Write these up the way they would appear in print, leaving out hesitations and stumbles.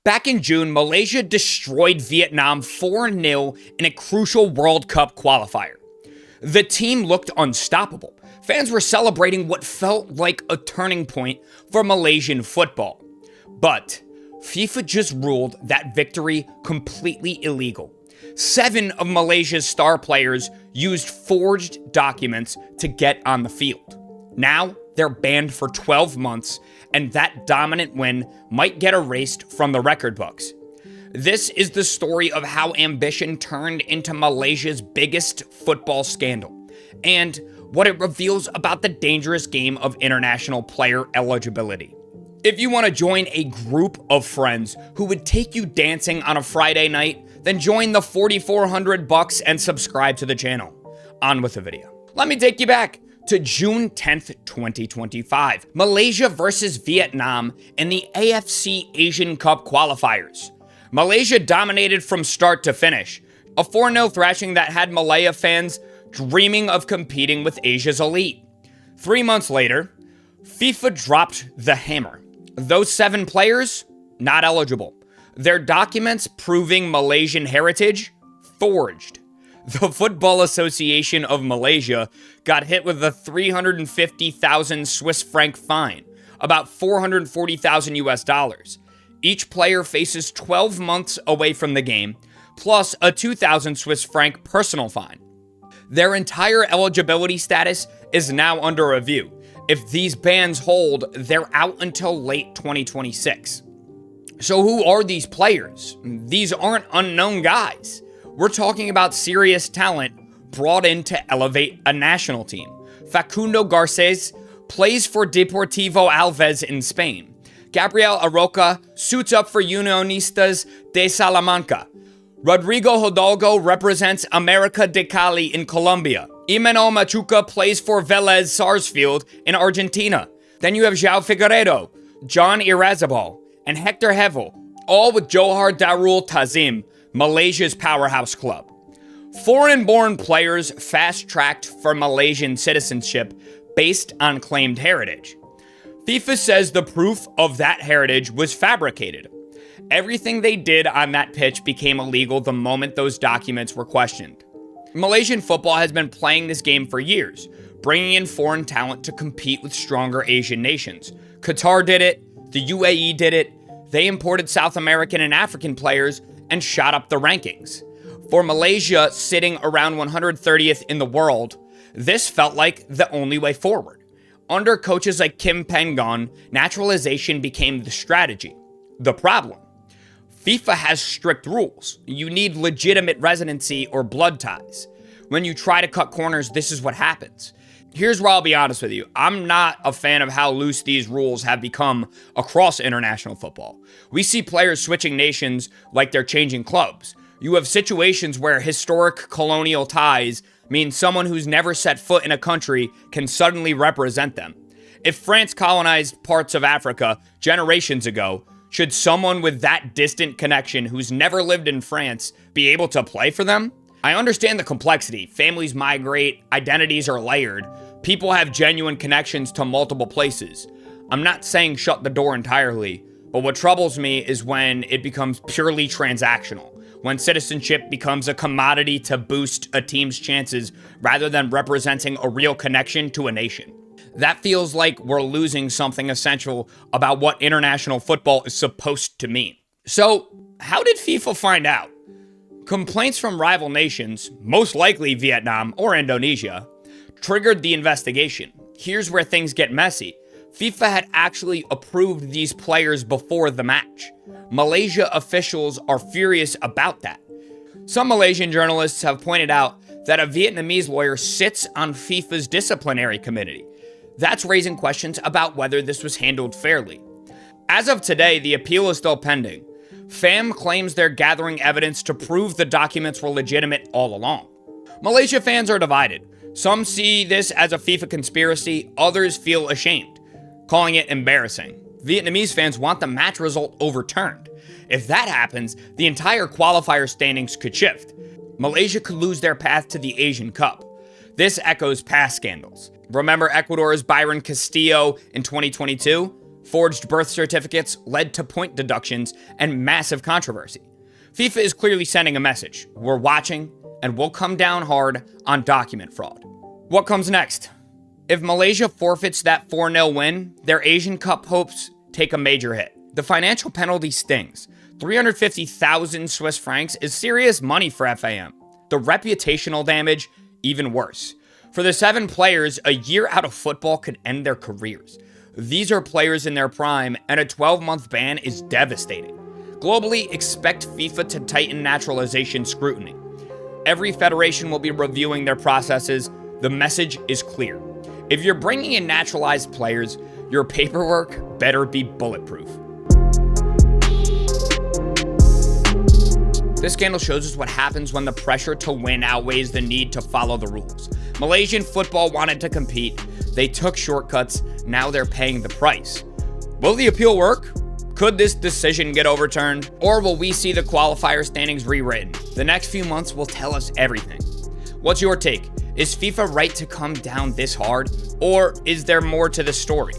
Back in June, Malaysia destroyed Vietnam 4-0 in a crucial World Cup qualifier. The team looked unstoppable. Fans were celebrating what felt like a turning point for Malaysian football. But FIFA just ruled that victory completely illegal. 7 of Malaysia's star players used forged documents to get on the field. Now, they're banned for 12 months, and that dominant win might get erased from the record books. This is the story of how ambition turned into Malaysia's biggest football scandal, and what it reveals about the dangerous game of international player eligibility. If you want to join a group of friends who would take you dancing on a Friday night, then join the $4,400 and subscribe to the channel. On with the video. Let me take you back to June 10th, 2025. Malaysia versus Vietnam in the AFC Asian Cup qualifiers. Malaysia dominated from start to finish. A 4-0 thrashing that had Malaya fans dreaming of competing with Asia's elite. 3 months later, FIFA dropped the hammer. Those 7 players, not eligible. Their documents proving Malaysian heritage, forged. The Football Association of Malaysia got hit with a 350,000 Swiss franc fine, about 440,000 US dollars. Each player faces 12 months away from the game, plus a 2,000 Swiss franc personal fine. Their entire eligibility status is now under review. If these bans hold, they're out until late 2026. So who are these players? These aren't unknown guys. We're talking about serious talent brought in to elevate a national team. Facundo Garces plays for Deportivo Alavés in Spain. Gabriel Arrocha suits up for Unionistas de Salamanca. Rodrigo Holgado represents América de Cali in Colombia. Imanol Machuca plays for Vélez Sarsfield in Argentina. Then you have Joao Figueiredo, John Irazabal, and Hector Hevel, all with Johor Darul Tazim, Malaysia's powerhouse club. Foreign-born players fast-tracked for Malaysian citizenship based on claimed heritage. FIFA says the proof of that heritage was fabricated. Everything they did on that pitch became illegal the moment those documents were questioned. Malaysian football has been playing this game for years, bringing in foreign talent to compete with stronger Asian nations. Qatar did it, the UAE did it, they imported South American and African players and shot up the rankings. For Malaysia, sitting around 130th in the world, this felt like the only way forward. Under coaches like Kim Pengon, naturalization became the strategy. The problem: FIFA has strict rules. You need legitimate residency or blood ties. When you try to cut corners, this is what happens. Here's where I'll be honest with you. I'm not a fan of how loose these rules have become across international football. We see players switching nations like they're changing clubs. You have situations where historic colonial ties mean someone who's never set foot in a country can suddenly represent them. If France colonized parts of Africa generations ago, should someone with that distant connection who's never lived in France be able to play for them? I understand the complexity. Families migrate, identities are layered, people have genuine connections to multiple places. I'm not saying shut the door entirely, but what troubles me is when it becomes purely transactional, when citizenship becomes a commodity to boost a team's chances rather than representing a real connection to a nation. That feels like we're losing something essential about what international football is supposed to mean. So, how did FIFA find out? Complaints from rival nations, most likely Vietnam or Indonesia, triggered the investigation. Here's where things get messy. FIFA had actually approved these players before the match. Malaysia officials are furious about that. Some Malaysian journalists have pointed out that a Vietnamese lawyer sits on FIFA's disciplinary committee. That's raising questions about whether this was handled fairly. As of today, the appeal is still pending. FAM claims they're gathering evidence to prove the documents were legitimate all along. Malaysia fans are divided. Some see this as a FIFA conspiracy, others feel ashamed, calling it embarrassing. Vietnamese fans want the match result overturned. If that happens, the entire qualifier standings could shift. Malaysia could lose their path to the Asian Cup. This echoes past scandals. Remember Ecuador's Byron Castillo in 2022? Forged birth certificates led to point deductions and massive controversy. FIFA is clearly sending a message. We're watching, and we'll come down hard on document fraud. What comes next? If Malaysia forfeits that 4-0 win, their Asian Cup hopes take a major hit. The financial penalty stings. 350,000 Swiss francs is serious money for FAM. The reputational damage, even worse. For the 7 players, a year out of football could end their careers. These are players in their prime, and a 12-month ban is devastating. Globally, expect FIFA to tighten naturalization scrutiny. Every federation will be reviewing their processes. The message is clear. If you're bringing in naturalized players, your paperwork better be bulletproof. This scandal shows us what happens when the pressure to win outweighs the need to follow the rules. Malaysian football wanted to compete. They took shortcuts. Now they're paying the price. Will the appeal work? Could this decision get overturned? Or will we see the qualifier standings rewritten? The next few months will tell us everything. What's your take? Is FIFA right to come down this hard? Or is there more to the story?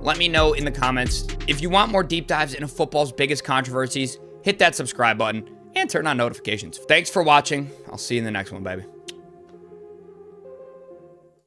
Let me know in the comments. If you want more deep dives into football's biggest controversies, hit that subscribe button and turn on notifications. Thanks for watching. I'll see you in the next one, baby.